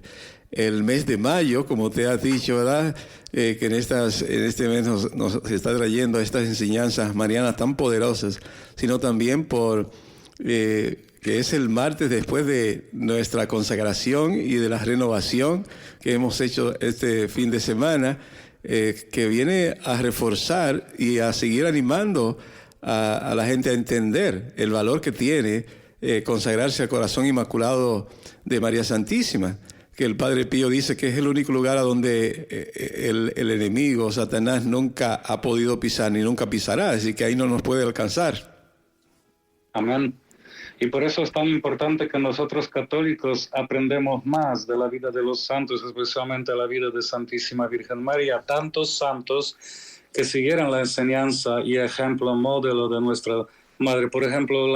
mes de mayo, como te has dicho, ¿verdad? Que en este mes nos está trayendo estas enseñanzas marianas tan poderosas, sino también por que es el martes después de nuestra consagración y de la renovación que hemos hecho este fin de semana, que viene a reforzar y a seguir animando a la gente a entender el valor que tiene consagrarse al corazón inmaculado de María Santísima, que el Padre Pío dice que es el único lugar a donde el enemigo, Satanás, nunca ha podido pisar ni nunca pisará, así que ahí no nos puede alcanzar. Amén. Y por eso es tan importante que nosotros católicos aprendemos más de la vida de los santos, especialmente la vida de Santísima Virgen María, tantos santos que siguieran la enseñanza y ejemplo, modelo de nuestra Madre. Por ejemplo,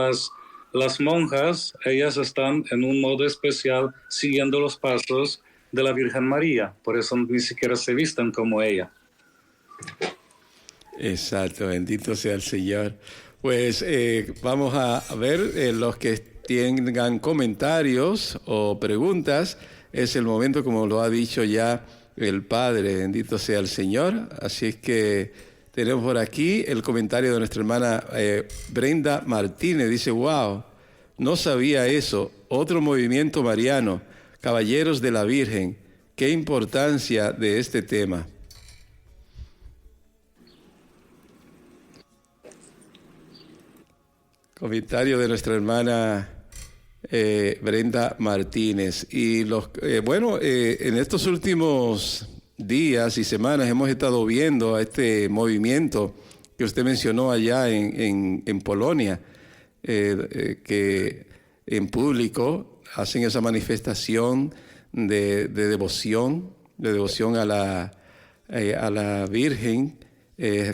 las monjas, ellas están en un modo especial siguiendo los pasos de la Virgen María, por eso ni siquiera se visten como ella. Exacto, bendito sea el Señor. Pues vamos a ver los que tengan comentarios o preguntas. Es el momento, como lo ha dicho ya el Padre, bendito sea el Señor. Así es que tenemos por aquí el comentario de nuestra hermana Brenda Martínez. Dice, wow, no sabía eso. Otro movimiento mariano, Caballeros de la Virgen. Qué importancia de este tema. Comentario de nuestra hermana Brenda Martínez. Y en estos últimos días y semanas hemos estado viendo a este movimiento que usted mencionó allá en Polonia, que en público hacen esa manifestación de devoción a la Virgen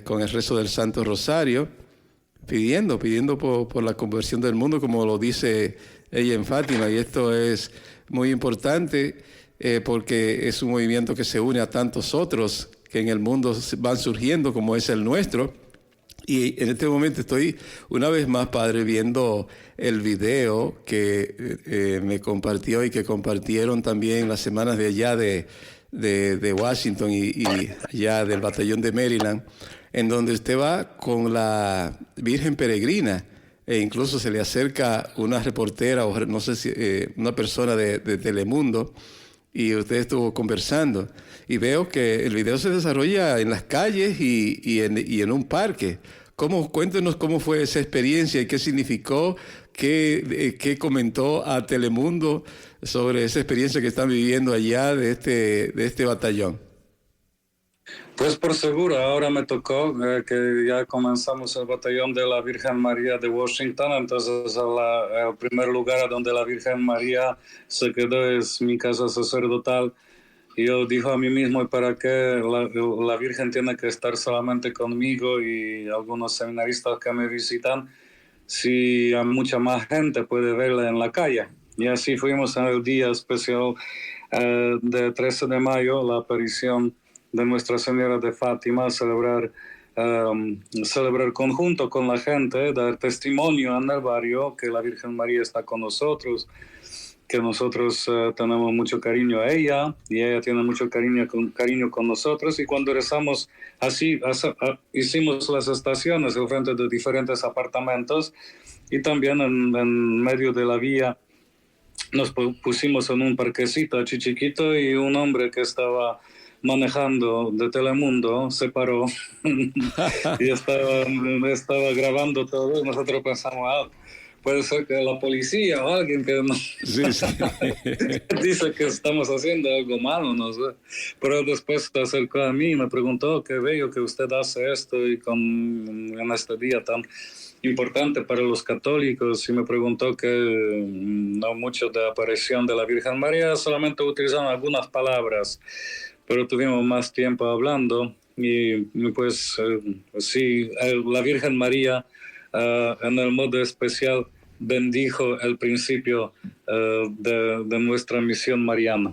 con el rezo del Santo Rosario, pidiendo por la conversión del mundo, como lo dice ella en Fátima. Y esto es muy importante porque es un movimiento que se une a tantos otros que en el mundo van surgiendo, como es el nuestro. Y en este momento estoy una vez más, Padre, viendo el video que me compartió y que compartieron también las semanas de allá de Washington y allá del batallón de Maryland, en donde usted va con la Virgen Peregrina, e incluso se le acerca una reportera o no sé si una persona de Telemundo, y usted estuvo conversando. Y veo que el video se desarrolla en las calles y en un parque. Cuéntenos cómo fue esa experiencia y qué significó, qué comentó a Telemundo sobre esa experiencia que están viviendo allá de este batallón. Pues por seguro, ahora me tocó que ya comenzamos el batallón de la Virgen María de Washington, entonces el primer lugar a donde la Virgen María se quedó es mi casa sacerdotal. Y yo digo a mí mismo, ¿para qué la Virgen tiene que estar solamente conmigo y algunos seminaristas que me visitan si a mucha más gente puede verla en la calle? Y así fuimos en el día especial de 13 de mayo, la aparición de Nuestra Señora de Fátima, celebrar conjunto con la gente, dar testimonio en el barrio que la Virgen María está con nosotros, que nosotros tenemos mucho cariño a ella y ella tiene mucho cariño con nosotros. Y cuando rezamos así, hicimos las estaciones al frente de diferentes apartamentos y también en medio de la vía nos pusimos en un parquecito chiquito y un hombre que estaba manejando de Telemundo se paró y estaba grabando todo. Nosotros pensamos, puede ser que la policía o alguien que Sí. dice que estamos haciendo algo malo, no sé. Pero después se acercó a mí y me preguntó, qué bello que usted hace esto y en este día tan importante para los católicos, y me preguntó que no mucho de aparición de la Virgen María, solamente utilizaron algunas palabras, pero tuvimos más tiempo hablando y pues sí, la Virgen María en el modo especial bendijo el principio de nuestra misión mariana.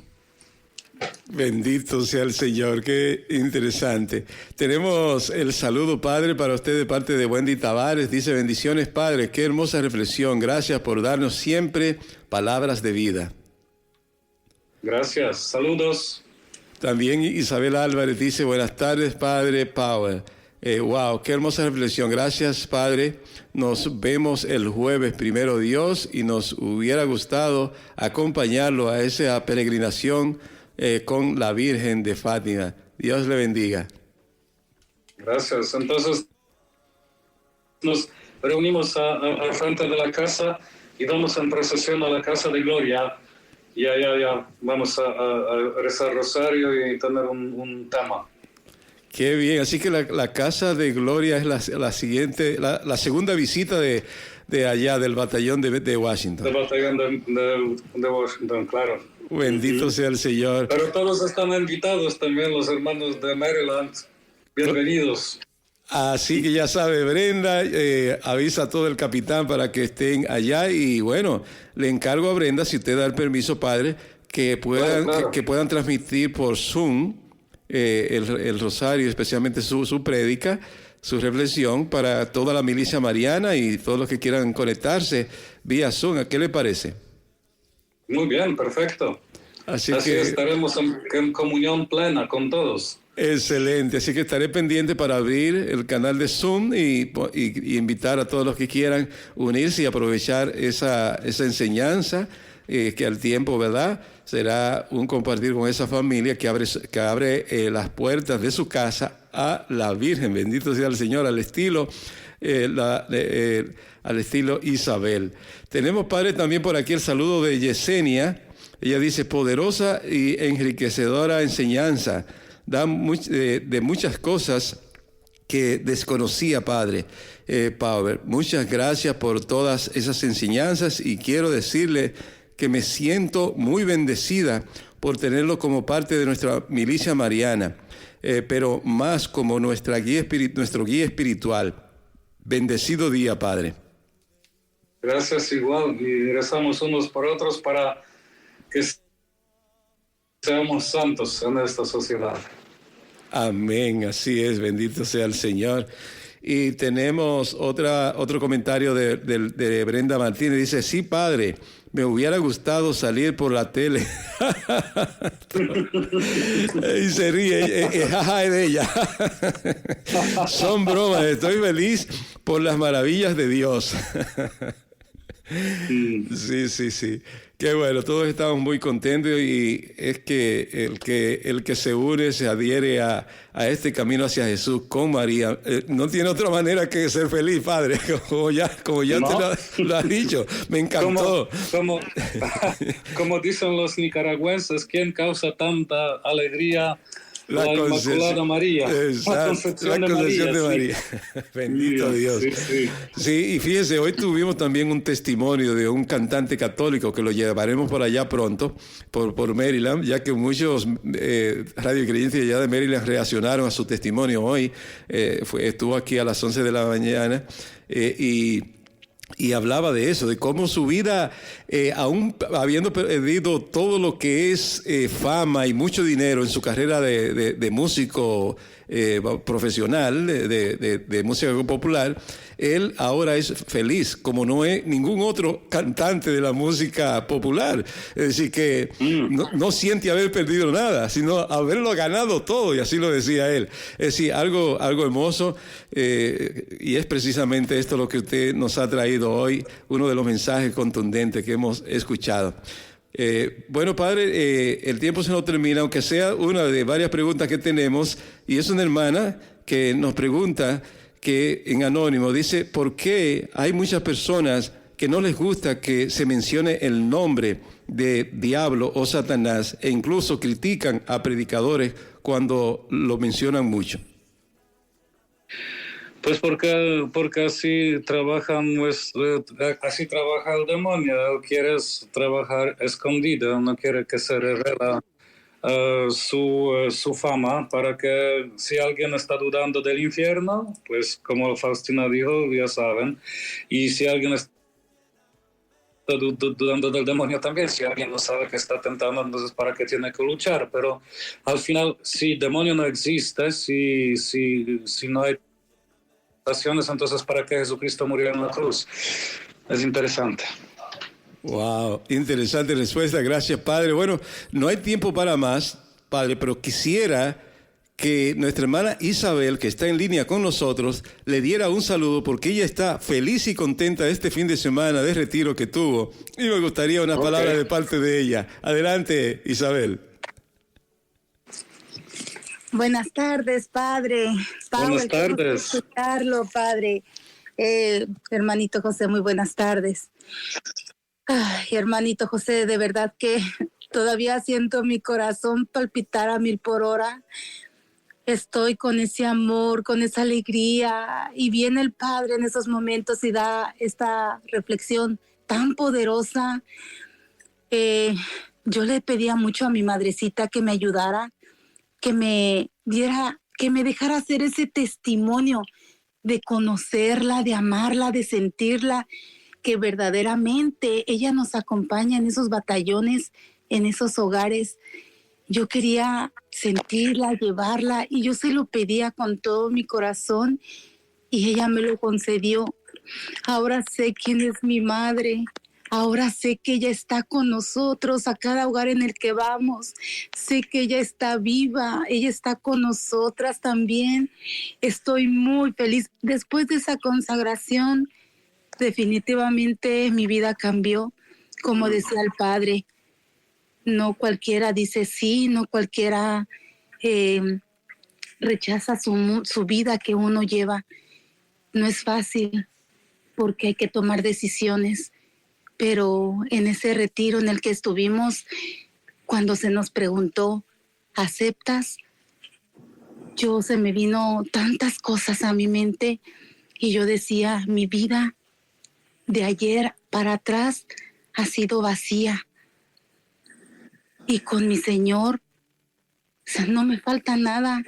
Bendito sea el Señor, qué interesante. Tenemos el saludo, Padre, para usted de parte de Wendy Tavares. Dice, bendiciones, Padre, qué hermosa reflexión. Gracias por darnos siempre palabras de vida. Gracias, saludos. También Isabel Álvarez dice, buenas tardes, Padre Power. Wow, qué hermosa reflexión. Gracias, Padre. Nos vemos el jueves, primero Dios, y nos hubiera gustado acompañarlo a esa peregrinación con la Virgen de Fátima. Dios le bendiga. Gracias. Entonces nos reunimos al frente de la casa y vamos en procesión a la casa de Gloria. Ya vamos a rezar rosario y tener un tema. Qué bien, así que la casa de Gloria es la siguiente, la segunda visita de allá, del batallón de Washington. Del batallón de Washington, claro. Bendito sea el Señor. Pero todos están invitados también, los hermanos de Maryland. Bienvenidos. Así que ya sabe, Brenda, avisa a todo el capitán para que estén allá. Y bueno, le encargo a Brenda, si usted da el permiso, Padre, que puedan, que puedan transmitir por Zoom el rosario, especialmente su prédica, su reflexión para toda la milicia mariana y todos los que quieran conectarse vía Zoom. ¿A qué le parece? Muy bien, perfecto. Así que estaremos en comunión plena con todos. Excelente, así que estaré pendiente para abrir el canal de Zoom y invitar a todos los que quieran unirse y aprovechar esa enseñanza que al tiempo, ¿verdad?, será un compartir con esa familia que abre las puertas de su casa a la Virgen. Bendito sea el Señor, al estilo Isabel. Tenemos, Padre, también por aquí el saludo de Yesenia. Ella dice, poderosa y enriquecedora enseñanza. Da de muchas cosas que desconocía, Padre Power. Muchas gracias por todas esas enseñanzas y quiero decirle que me siento muy bendecida por tenerlo como parte de nuestra milicia mariana, pero más como nuestro guía espiritual. Bendecido día, Padre. Gracias igual, y rezamos unos por otros para que seamos santos en esta sociedad. Amén, así es, bendito sea el Señor. Y tenemos otro comentario de Brenda Martínez. Dice, sí, Padre, me hubiera gustado salir por la tele. Y se ríe, jaja de ella. Son bromas, estoy feliz por las maravillas de Dios. Sí. Qué bueno, todos estamos muy contentos y es que el que se une, se adhiere a este camino hacia Jesús con María, no tiene otra manera que ser feliz, Padre, como ya ¿No? te lo has dicho, me encantó. Como dicen los nicaragüenses, ¿quién causa tanta alegría? La Inmaculada María. Exacto, La Concepción de sí. María. Bendito Dios. Sí. Sí, y fíjese, hoy tuvimos también un testimonio de un cantante católico que lo llevaremos por allá pronto, por Maryland, ya que muchos radiocreyentes allá de Maryland reaccionaron a su testimonio hoy. Estuvo aquí a las 11 de la mañana y hablaba de eso, de cómo su vida, aún habiendo perdido todo lo que es fama y mucho dinero en su carrera de músico profesional, de música popular, él ahora es feliz, como no es ningún otro cantante de la música popular. Es decir, que no siente haber perdido nada, sino haberlo ganado todo, y así lo decía él. Es decir, algo hermoso, y es precisamente esto lo que usted nos ha traído hoy, uno de los mensajes contundentes que hemos escuchado. Bueno, Padre, el tiempo se nos termina, aunque sea una de varias preguntas que tenemos, y es una hermana que nos pregunta, que en anónimo dice, ¿por qué hay muchas personas que no les gusta que se mencione el nombre de diablo o Satanás, e incluso critican a predicadores cuando lo mencionan mucho? Pues porque así trabajan, así trabaja el demonio. Él quiere trabajar escondido, no quiere que se revela su fama, para que si alguien está dudando del infierno, pues como Faustina dijo, ya saben, y si alguien está dudando del demonio también, si alguien no sabe que está tentando, entonces para qué tiene que luchar. Pero al final, si demonio no existe, si no hay tentaciones, entonces para qué Jesucristo murió en la cruz. Es interesante. Wow, interesante respuesta, gracias, Padre. Bueno, no hay tiempo para más, Padre, pero quisiera que nuestra hermana Isabel, que está en línea con nosotros, le diera un saludo, porque ella está feliz y contenta este fin de semana de retiro que tuvo, y me gustaría unas palabras de parte de ella. Adelante, Isabel. Buenas tardes, Padre. Buenas tardes. Escucharlo, Padre. Hermanito José, muy buenas tardes. Ay, hermanito José, de verdad que todavía siento mi corazón palpitar a 1000 por hora. Estoy con ese amor, con esa alegría, y viene el Padre en esos momentos y da esta reflexión tan poderosa. Yo le pedía mucho a mi madrecita que me ayudara, que me dejara hacer ese testimonio de conocerla, de amarla, de sentirla, que verdaderamente ella nos acompaña en esos batallones, en esos hogares. Yo quería sentirla, llevarla, y yo se lo pedía con todo mi corazón, y ella me lo concedió. Ahora sé quién es mi madre. Ahora sé que ella está con nosotros a cada hogar en el que vamos. Sé que ella está viva, ella está con nosotras también. Estoy muy feliz. Después de esa consagración, definitivamente mi vida cambió. Como decía el Padre, no cualquiera dice sí, no cualquiera rechaza su vida que uno lleva. No es fácil, porque hay que tomar decisiones. Pero en ese retiro en el que estuvimos, cuando se nos preguntó, ¿aceptas? Se me vino tantas cosas a mi mente, y yo decía, mi vida de ayer para atrás ha sido vacía. Y con mi Señor, no me falta nada.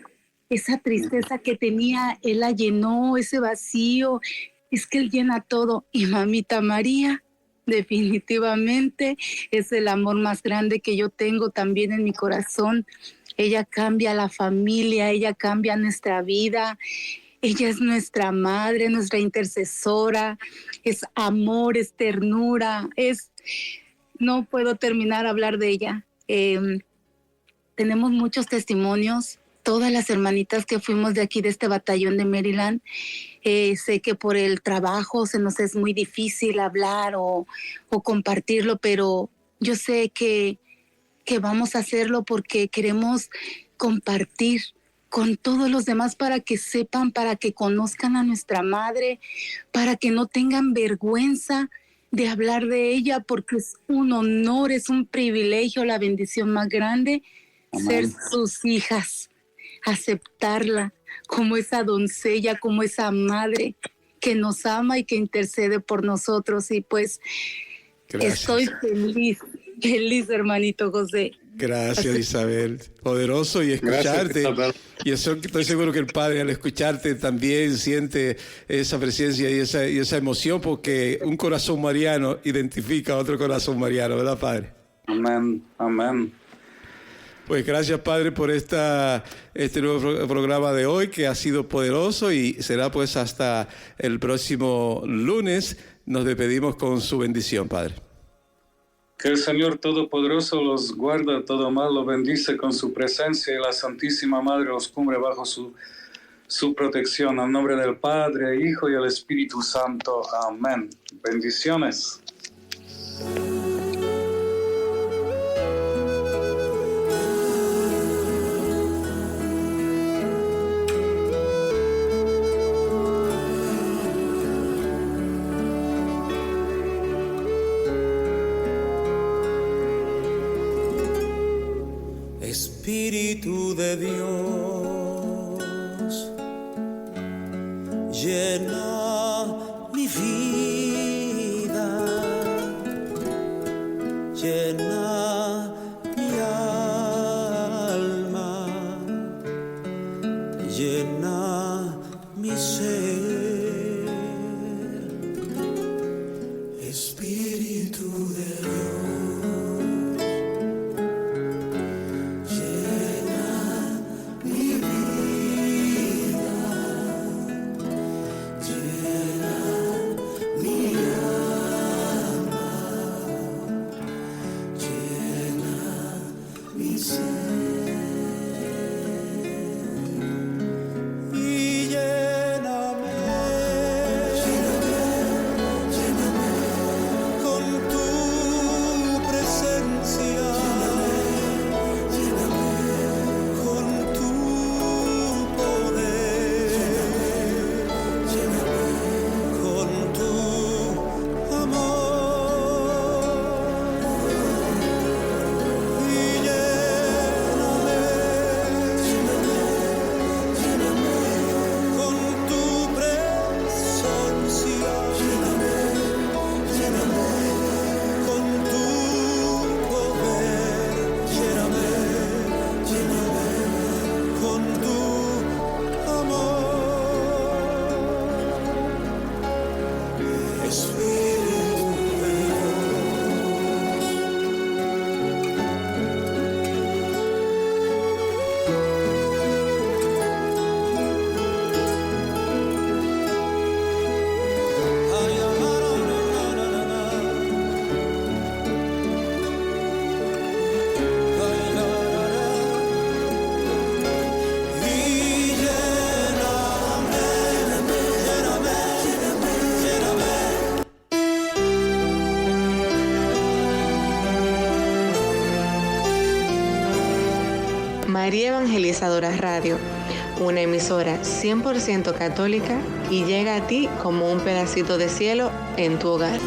Esa tristeza que tenía, Él la llenó, ese vacío. Es que Él llena todo. Y mamita María, definitivamente es el amor más grande que yo tengo también en mi corazón. Ella cambia la familia, ella cambia nuestra vida. Ella es nuestra madre, nuestra intercesora. Es amor, es ternura, no puedo terminar de hablar de ella. Tenemos muchos testimonios. Todas las hermanitas que fuimos de aquí, de este batallón de Maryland, sé que por el trabajo se nos es muy difícil hablar o compartirlo, pero Yo sé que vamos a hacerlo porque queremos compartir con todos los demás para que sepan, para que conozcan a nuestra madre, para que no tengan vergüenza de hablar de ella, porque es un honor, es un privilegio, la bendición más grande, ser sus hijas, aceptarla como esa doncella, como esa madre que nos ama y que intercede por nosotros. Y pues Gracias. Estoy feliz, hermanito José. Gracias, Isabel. Poderoso y escucharte. Gracias, y eso, estoy seguro que el Padre al escucharte también siente esa presencia y esa emoción, porque un corazón mariano identifica a otro corazón mariano, ¿verdad, Padre? Amén, amén. Pues gracias, Padre, por este nuevo programa de hoy, que ha sido poderoso, y será pues hasta el próximo lunes. Nos despedimos con su bendición, Padre. Que el Señor Todopoderoso los guarda, todo mal los bendice con su presencia, y la Santísima Madre los cubre bajo su protección. En nombre del Padre, Hijo y el Espíritu Santo. Amén. Bendiciones. Espíritu de Dios, llena mi vida, llena mi alma, llena mi ser. Espíritu de Dios. María Evangelizadora Radio, una emisora 100% católica y llega a ti como un pedacito de cielo en tu hogar.